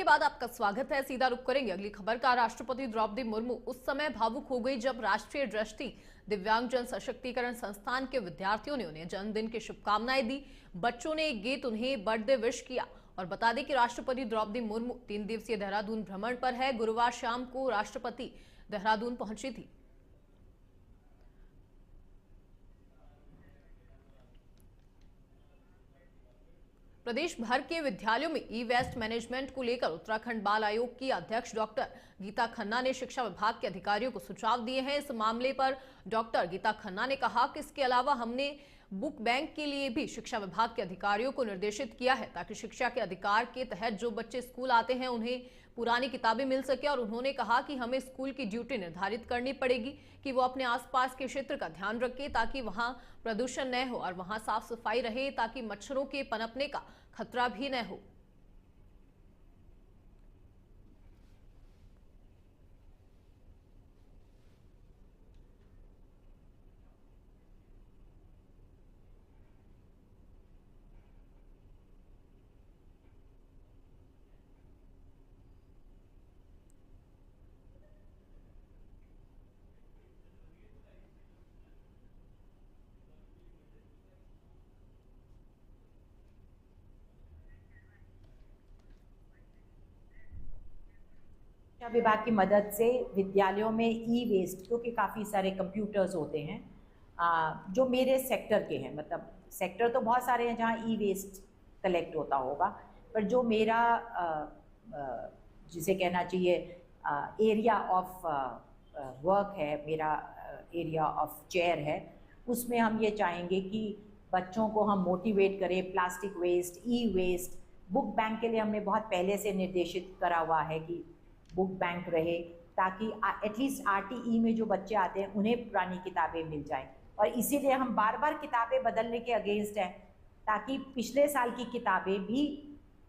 बाद आपका स्वागत है। सीधा रुख करेंगे अगली खबर का। राष्ट्रपति द्रौपदी मुर्मू उस समय भावुक हो गई जब राष्ट्रीय दृष्टि दिव्यांगजन सशक्तिकरण संस्थान के विद्यार्थियों ने उन्हें जन्मदिन की शुभकामनाएं दी। बच्चों ने एक गीत उन्हें बर्थडे विश किया। और बता दें कि राष्ट्रपति द्रौपदी मुर्मू 3 दिवसीय देहरादून भ्रमण पर है। गुरुवार शाम को राष्ट्रपति देहरादून पहुंची थी। प्रदेश भर के विद्यालयों में ई वेस्ट मैनेजमेंट को लेकर उत्तराखंड बाल आयोग की अध्यक्ष डॉक्टर गीता खन्ना ने शिक्षा विभाग के अधिकारियों को सुझाव दिए हैं। इस मामले पर डॉक्टर गीता खन्ना ने कहा कि इसके अलावा हमने बुक बैंक के लिए भी शिक्षा विभाग के अधिकारियों को निर्देशित किया है ताकि शिक्षा के अधिकार के तहत जो बच्चे स्कूल आते हैं उन्हें पुरानी किताबें मिल सके। और उन्होंने कहा कि हमें स्कूल की ड्यूटी निर्धारित करनी पड़ेगी कि वो अपने आसपास के क्षेत्र का ध्यान रखे ताकि वहां प्रदूषण न हो और वहां साफ सफाई रहे ताकि मच्छरों के पनपने का खतरा भी न हो। शिक्षा विभाग की मदद से विद्यालयों में ई वेस्ट, क्योंकि काफ़ी सारे कंप्यूटर्स होते हैं जो मेरे सेक्टर के हैं, मतलब सेक्टर तो बहुत सारे हैं जहाँ ई वेस्ट कलेक्ट होता होगा, पर जो मेरा जिसे कहना चाहिए एरिया ऑफ वर्क है, मेरा एरिया ऑफ चेयर है, उसमें हम ये चाहेंगे कि बच्चों को हम मोटिवेट करें। प्लास्टिक वेस्ट, ई वेस्ट, बुक बैंक के लिए हमने बहुत पहले से निर्देशित करा हुआ है कि बुक बैंक रहे ताकि एटलीस्ट आरटीई में जो बच्चे आते हैं उन्हें पुरानी किताबें मिल जाएं। और इसीलिए हम बार बार किताबें बदलने के अगेंस्ट हैं ताकि पिछले साल की किताबें भी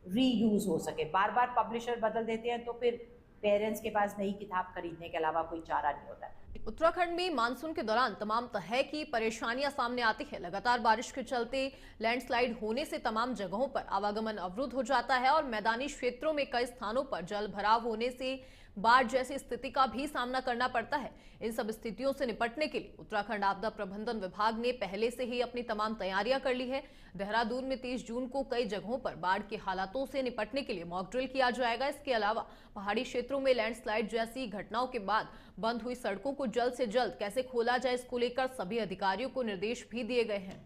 रीयूज हो सके। बार बार पब्लिशर बदल देते हैं तो फिर पेरेंट्स के पास नई किताब खरीदने के अलावा कोई चारा नहीं होता है। उत्तराखंड में मानसून के दौरान तमाम तरह की परेशानियां सामने आती है। लगातार बारिश के चलते लैंडस्लाइड होने से तमाम जगहों पर आवागमन अवरुद्ध हो जाता है और मैदानी क्षेत्रों में कई स्थानों पर जल भराव होने से बाढ़ जैसी स्थिति का भी सामना करना पड़ता है। इन सब स्थितियों से निपटने के लिए उत्तराखंड आपदा प्रबंधन विभाग ने पहले से ही अपनी तमाम तैयारियां कर ली है। देहरादून में 30 जून को कई जगहों पर बाढ़ के हालातों से निपटने के लिए मॉक ड्रिल किया जाएगा। इसके अलावा पहाड़ी क्षेत्रों में लैंडस्लाइड जैसी घटनाओं के बाद बंद हुई सड़कों को जल्द से जल्द कैसे खोला जाए, इसको लेकर सभी अधिकारियों को निर्देश भी दिए गए हैं।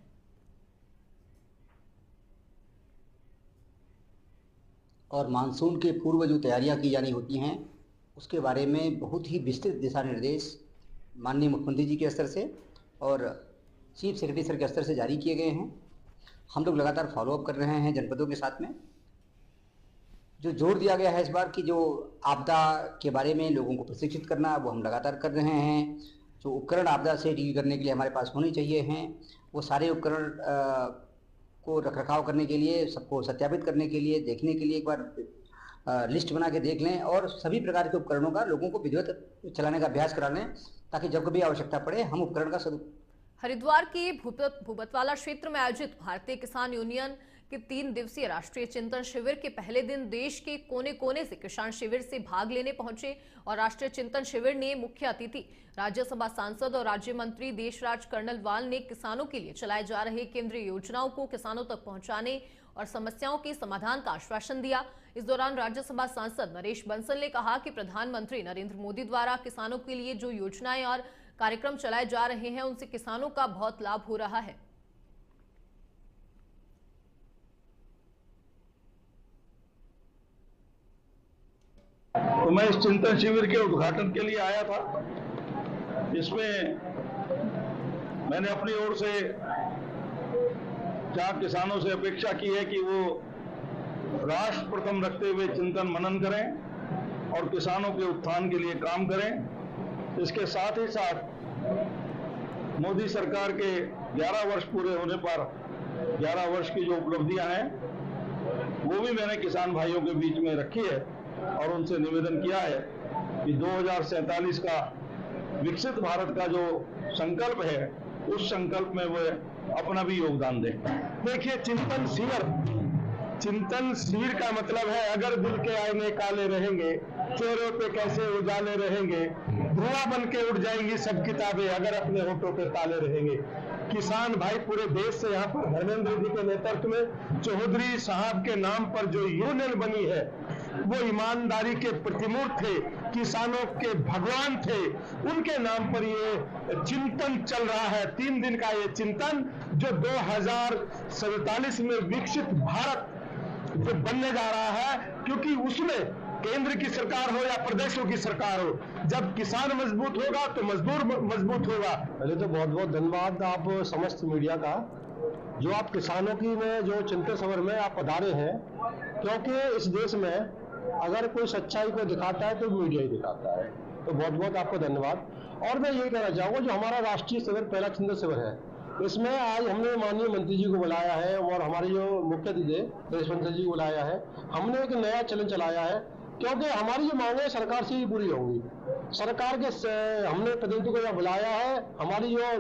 और मानसून के पूर्व जो तैयारियां की जानी होती हैं उसके बारे में बहुत ही विस्तृत दिशा निर्देश माननीय मुख्यमंत्री जी के स्तर से और चीफ सेक्रेटरी सर के स्तर से जारी किए गए हैं। हम लोग लगातार फॉलोअप कर रहे हैं जनपदों के साथ में। जो जोर दिया गया है इस बार की जो आपदा के बारे में लोगों को प्रशिक्षित करना, वो हम लगातार कर रहे हैं। जो उपकरण आपदा से डील करने के लिए हमारे पास होने चाहिए हैं, वो सारे उपकरण को रखरखाव करने के लिए, सबको सत्यापित करने के लिए, देखने के लिए एक बार लिस्ट बना के देख लें और सभी प्रकार के उपकरणों का लोगों को विधिवत चलाने का अभ्यास करा लें ताकि जब कभी आवश्यकता पड़े हम उपकरण का हरिद्वार के भूपतवाला क्षेत्र में आयोजित भारतीय किसान यूनियन के 3 दिवसीय राष्ट्रीय चिंतन शिविर के पहले दिन देश के कोने कोने से किसान शिविर से भाग लेने पहुंचे और राष्ट्रीय चिंतन शिविर ने मुख्य अतिथि राज्यसभा सांसद और राज्य मंत्री देशराज कर्नलवाल ने किसानों के लिए चलाए जा रहे केंद्रीय योजनाओं को किसानों तक पहुंचाने और समस्याओं के समाधान का आश्वासन दिया। इस दौरान राज्यसभा सांसद नरेश बंसल ने कहा कि प्रधानमंत्री नरेंद्र मोदी द्वारा किसानों के लिए जो योजनाएं और कार्यक्रम चलाए जा रहे हैं उनसे किसानों का बहुत लाभ हो रहा है। तो मैं इस चिंतन शिविर के उद्घाटन के लिए आया था। इसमें मैंने अपनी ओर से जहां किसानों से अपेक्षा की है कि वो राष्ट्र प्रथम रखते हुए चिंतन मनन करें और किसानों के उत्थान के लिए काम करें। इसके साथ ही साथ मोदी सरकार के 11 वर्ष पूरे होने पर 11 वर्ष की जो उपलब्धियां हैं वो भी मैंने किसान भाइयों के बीच में रखी है और उनसे निवेदन किया है कि 2047 का विकसित भारत का जो संकल्प है उस संकल्प में वे अपना भी योगदान दें। देखिए, चिंतन शिविर चिंतन शिविर का मतलब है, अगर दिल के आईने काले रहेंगे, चेहरों पे कैसे उजाले रहेंगे, धुआं बन के उड़ जाएंगी सब किताबें अगर अपने होठों पे ताले रहेंगे। किसान भाई पूरे देश से यहाँ पर धर्मेंद्र जी के नेतृत्व में चौधरी साहब के नाम पर जो यूनियन बनी है, वो ईमानदारी के प्रतिमूर्त थे, किसानों के भगवान थे, उनके नाम पर ये चिंतन चल रहा है। 3 दिन का ये चिंतन जो 2047 में विकसित भारत जो बनने जा रहा है, क्योंकि उसमें केंद्र की सरकार हो या प्रदेशों की सरकार हो, जब किसान मजबूत होगा तो मजदूर मजबूत होगा। पहले तो बहुत बहुत धन्यवाद आप समस्त मीडिया का, जो आप किसानों की में जो चिंतन सभा में आप पधारे हैं, क्योंकि इस देश में अगर कोई सच्चाई को दिखाता है तो मीडिया ही दिखाता है। तो बहुत बहुत आपको धन्यवाद। और मैं यही कहना चाहूँगा, जो हमारा राष्ट्रीय शिविर पहला चिंतन शिविर है, इसमें आज हमने माननीय मंत्री जी को बुलाया है और हमारे जो मुख्य अतिथि देश मंत्री जी को बुलाया है। हमने एक नया चैलेंज चलाया है, क्योंकि हमारी जो मांगे सरकार से ही पूरी होंगी। सरकार के हमने प्रतिनिधि को यहाँ बुलाया है, हमारी जो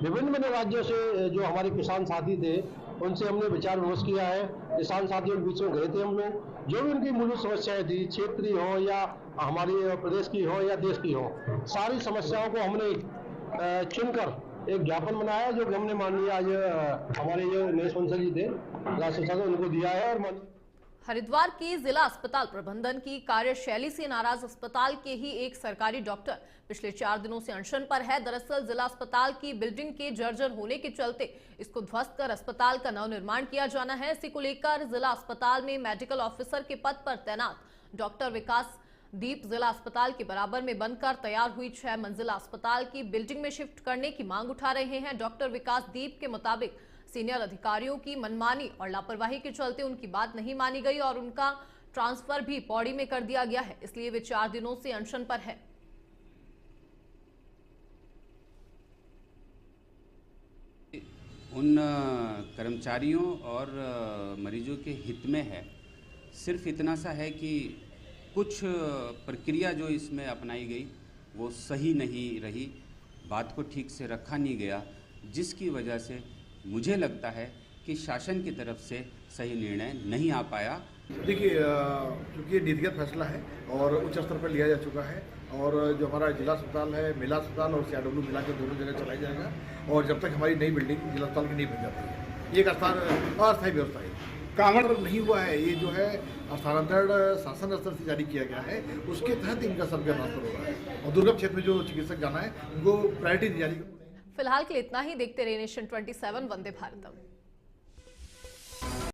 विभिन्न राज्यों से जो हमारे किसान साथी थे, उनसे हमने विचार विमर्श किया है। किसान साथियों के बीच में गए थे हम लोग, जो भी उनकी मूलभूत समस्याएं थी, क्षेत्रीय हो या हमारे प्रदेश की हो या देश की हो, सारी समस्याओं को हमने चुनकर एक ज्ञापन बनाया, जो कि हमने माननीय आज हमारे जो नरेश बंसल जी थे राष्ट्रीय उनको दिया है। और हरिद्वार की जिला अस्पताल प्रबंधन की कार्यशैली से नाराज अस्पताल के ही एक सरकारी डॉक्टर पिछले 4 दिनों से अनशन पर है। दरअसल जिला अस्पताल की बिल्डिंग के जर्जर होने के चलते इसको ध्वस्त कर अस्पताल का नवनिर्माण किया जाना है। इसी को लेकर जिला अस्पताल में मेडिकल ऑफिसर के पद पर तैनात डॉक्टर विकास दीप जिला अस्पताल के बराबर में बनकर तैयार हुई 6 मंजिला अस्पताल की बिल्डिंग में शिफ्ट करने की मांग उठा रहे हैं। डॉक्टर विकास दीप के मुताबिक सीनियर अधिकारियों की मनमानी और लापरवाही के चलते उनकी बात नहीं मानी गई और उनका ट्रांसफर भी पौड़ी में कर दिया गया है, इसलिए वे 4 दिनों से अनशन पर है। उन कर्मचारियों और मरीजों के हित में है। सिर्फ इतना सा है कि कुछ प्रक्रिया जो इसमें अपनाई गई वो सही नहीं रही, बात को ठीक से रखा नहीं गया, जिसकी वजह से मुझे लगता है कि शासन की तरफ से सही निर्णय नहीं आ पाया। देखिए, चूँकि ये नीतिगत फैसला है और उच्च स्तर पर लिया जा चुका है, और जो हमारा जिला अस्पताल है, मेला अस्पताल और CRW मिला के दोनों जगह चलाया जाएगा, और जब तक हमारी नई बिल्डिंग जिला अस्पताल की नहीं बन जाती है, ये एक अस्थायी व्यवस्था है। कांगड़ नहीं हुआ है, ये जो है स्थानांतरण शासन स्तर से जारी किया गया है, उसके तहत इनका सर्वे ट्रांसफर हो रहा है, और दुर्गम क्षेत्र में जो चिकित्सक जाना है उनको प्रायोरिटी दी जा रही है। फिलहाल के लिए इतना ही। देखते रहिए नेशन 27 वंदे भारतम।